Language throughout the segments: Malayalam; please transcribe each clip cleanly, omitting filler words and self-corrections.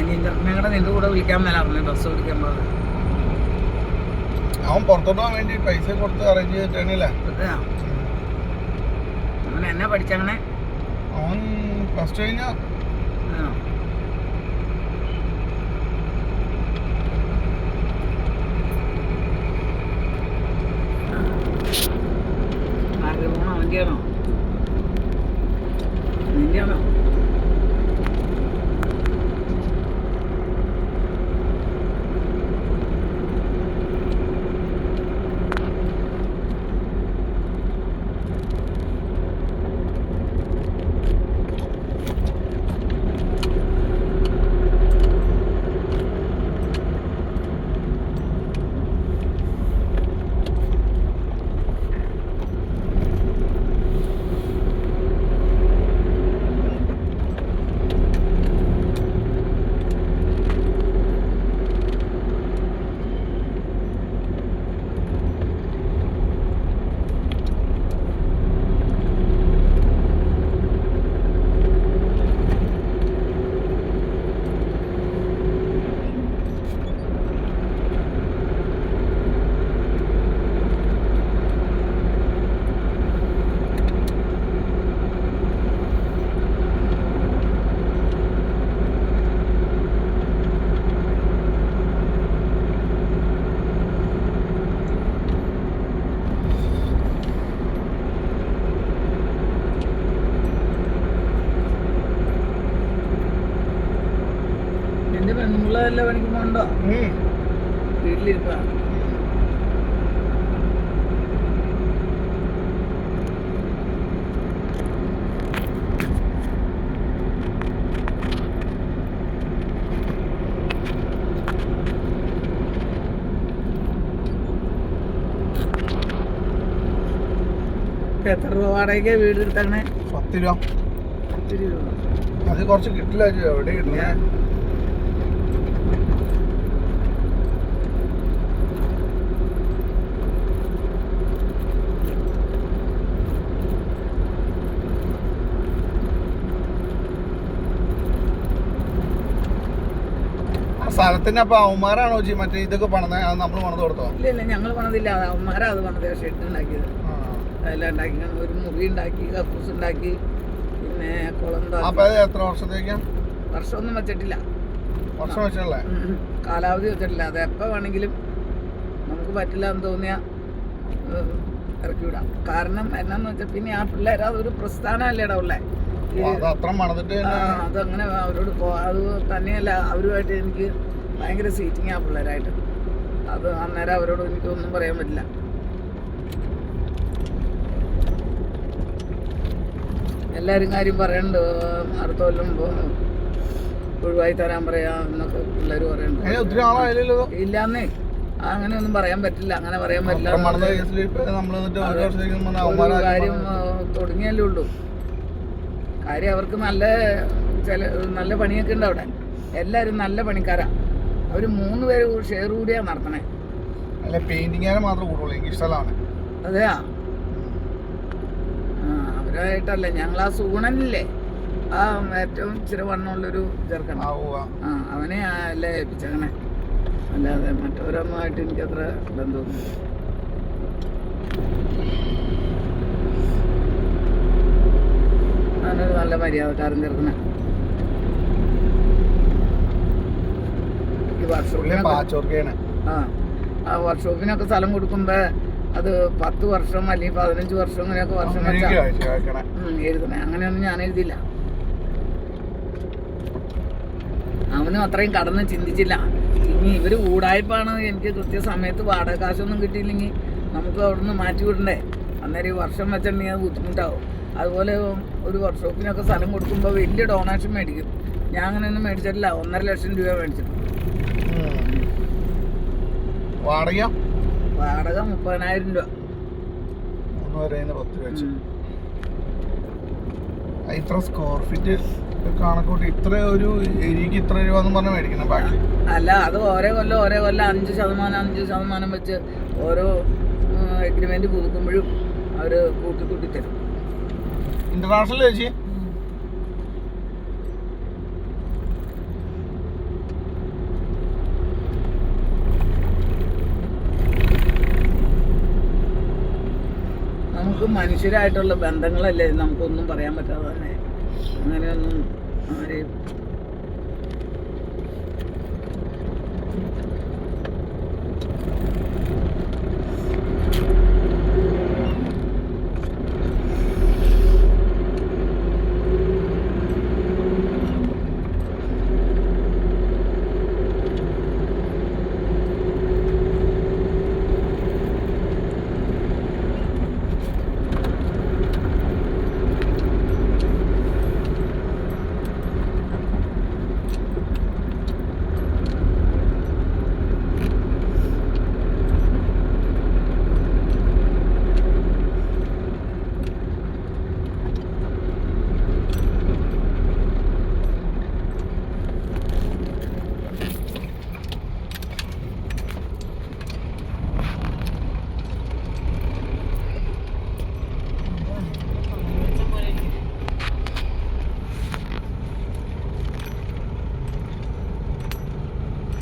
അനിയൻ ചെറുക്കനെ നിന്റെ കൂടെ വിളിക്കാൻ മേലായിരുന്നു ബസ് ഓടിക്കുമ്പോൾ. അവൻ പുറത്തോട്ട് പോകാൻ വേണ്ടി പൈസ കൊടുത്ത് അറേഞ്ച് ചെയ്തിട്ടാണല്ലേ. അവൻ എന്നാ പഠിച്ചങ്ങനെ? അവൻ ഫസ്റ്റ് കഴിഞ്ഞ പോണോ വണ്ടിയാണോ നിന്റെയാണോ? എന്റെ പെണ്ണുമ്പിള്ള പണിക്ക് പോണ്ടോ? വീട്ടിലിരിപ്പാ. എത്ര രൂപ വാടകയ്ക്ക് വീട് എടുത്തങ്ങനെ? 10 രൂപ. 10 രൂപ അത് കുറച്ച് കിട്ടില്ല. എവിടെ കിട്ടില്ല? സ്ഥലത്തിന് അപ്പൊ അവന്മാരാണോ മറ്റേ ഇതൊക്കെ പണിത്? അത് നമ്മൾ പണിത് കൊടുത്തോ? ഇല്ല ഞങ്ങൾ പണിതില്ല, അവന്മാരാ അത് പണിത്. ഷെഡ് ഉണ്ടാക്കിയത് അതെല്ലാം ഉണ്ടാക്കി. ഒരു മുറി ഉണ്ടാക്കി, കക്കൂസ് ഉണ്ടാക്കി, പിന്നെ കുളം. അപ്പൊ അത് എത്ര വർഷത്തേക്കാ? വർഷമൊന്നും വെച്ചിട്ടില്ല. വർഷം വെച്ചല്ലേ? കാലാവധി വെച്ചിട്ടില്ല. അത് എപ്പോൾ വേണമെങ്കിലും നമുക്ക് പറ്റില്ല എന്ന് തോന്നിയാൽ ഇറക്കി വിടാം. കാരണം എന്നാന്ന് വെച്ചാൽ പിന്നെ ആ പിള്ളേർ അതൊരു പ്രസ്ഥാനമല്ലേടാ ഉള്ളേ. അതങ്ങനെ അവരോട് അത് തന്നെയല്ല, അവരുമായിട്ട് എനിക്ക് ഭയങ്കര സീറ്റിങ് ആ പിള്ളേരായിട്ട്. അത് അന്നേരം അവരോട് എനിക്കൊന്നും പറയാൻ പറ്റില്ല. എല്ലാവരും കാര്യം പറയണ്ട്, അടുത്ത കൊല്ലം ഒഴിവായി തരാൻ പറയാ എന്നൊക്കെ പിള്ളേർ പറയുന്നുണ്ട്. ഇല്ലാന്നേ, അങ്ങനെയൊന്നും പറയാൻ പറ്റില്ല. അങ്ങനെ പറയാൻ പറ്റില്ല. കാര്യം തുടങ്ങിയല്ലേ ഉള്ളൂ. കാര്യം അവർക്ക് നല്ല പണിയൊക്കെ ഉണ്ട് അവിടെ. എല്ലാവരും നല്ല പണിക്കാരാ. അവർ 3 പേര് ഷെയർ കൂടിയാ നടത്തണേ. അതെയാ, അവരായിട്ടല്ല. ഞങ്ങൾ ആ സൂണനില്ലേ, ആ ഏറ്റവും ഇച്ചിരി വണ്ണമുള്ളൊരു ചെറുക്കൻ, അവനെ അല്ലേ ഏൽപ്പിച്ചങ്ങനെ. അല്ലാതെ മറ്റവരൊന്നുമായിട്ട് എനിക്കത്ര ബന്ധമൊന്നും. അവനൊരു നല്ല മര്യാദക്കാരൻ ചെറുക്കനെ. ഈ വർക്ക്ഷോപ്പിനൊക്കെ സ്ഥലം കൊടുക്കുമ്പോ അത് 10 വർഷം അല്ലെങ്കിൽ 15 വർഷം അങ്ങനെയൊക്കെ വർഷം എഴുതണേ. അങ്ങനെയൊന്നും ഞാൻ എഴുതിയില്ല. അവനും അത്രയും കടന്ന് ചിന്തിച്ചില്ല. ഇനി ഇവര് ഊടായ്പാണ്. എനിക്ക് കൃത്യസമയത്ത് വാടക കാശൊന്നും കിട്ടിയില്ലെങ്കിൽ നമുക്ക് അവിടുന്ന് മാറ്റി വിടണ്ടേ. അന്നേരം ഈ വർഷം വെച്ചിട്ടുണ്ടെങ്കിൽ അത് ബുദ്ധിമുട്ടാവും. അതുപോലെ ഒരു വർക്ക്ഷോപ്പിനൊക്കെ സ്ഥലം കൊടുക്കുമ്പോൾ വലിയ ഡൊണേഷൻ മേടിക്കും. ഞാൻ അങ്ങനെയൊന്നും മേടിച്ചിട്ടില്ല. 1.5 ലക്ഷം രൂപ മേടിച്ചിട്ടുണ്ട്. വാടക 30,000 രൂപ. ഇത്ര സ്ക്വയർ ഫീറ്റ് കണക്കൂട്ടി ഇത്ര ഒരു ഏരിയക്ക് ഇത്ര രൂപ എന്ന് പറഞ്ഞാൽ മേടിക്കണം. ബാക്കി അല്ല, അത് ഓരോ കൊല്ലം 5% വെച്ച് ഓരോ എഗ്രിമെന്റ് പുതുക്കുമ്പോഴും അവര് കൂട്ടി തരും. ഇന്റർനാഷണൽ ചേച്ചി നമുക്ക് മനുഷ്യരായിട്ടുള്ള ബന്ധങ്ങളല്ലേ നമുക്കൊന്നും പറയാൻ പറ്റാതെ തന്നെ അങ്ങനെയൊന്നും ആരെയും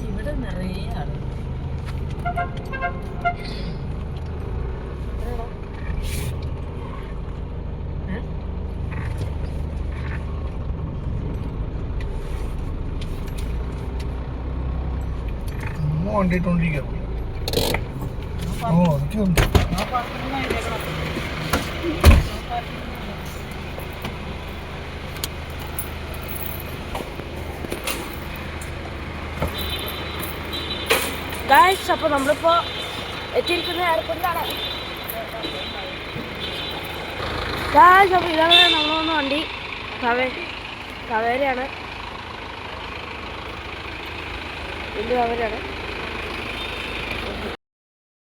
ഇവിടെ നിറയെ ആണ്. വണ്ടി ഇട്ടോണ്ടിരിക്കാം. ഓ എനിക്ക് ഗായ്സ്, അപ്പോൾ നമ്മളിപ്പോൾ എത്തിയിരിക്കുന്ന എയർപോർട്ടിലാണ്. ഗായ്സ്, അപ്പോൾ ഇതാണ് നമ്മൾ വന്ന വണ്ടി. കവേരയാണ്. ഇത് കവേരയാണ്.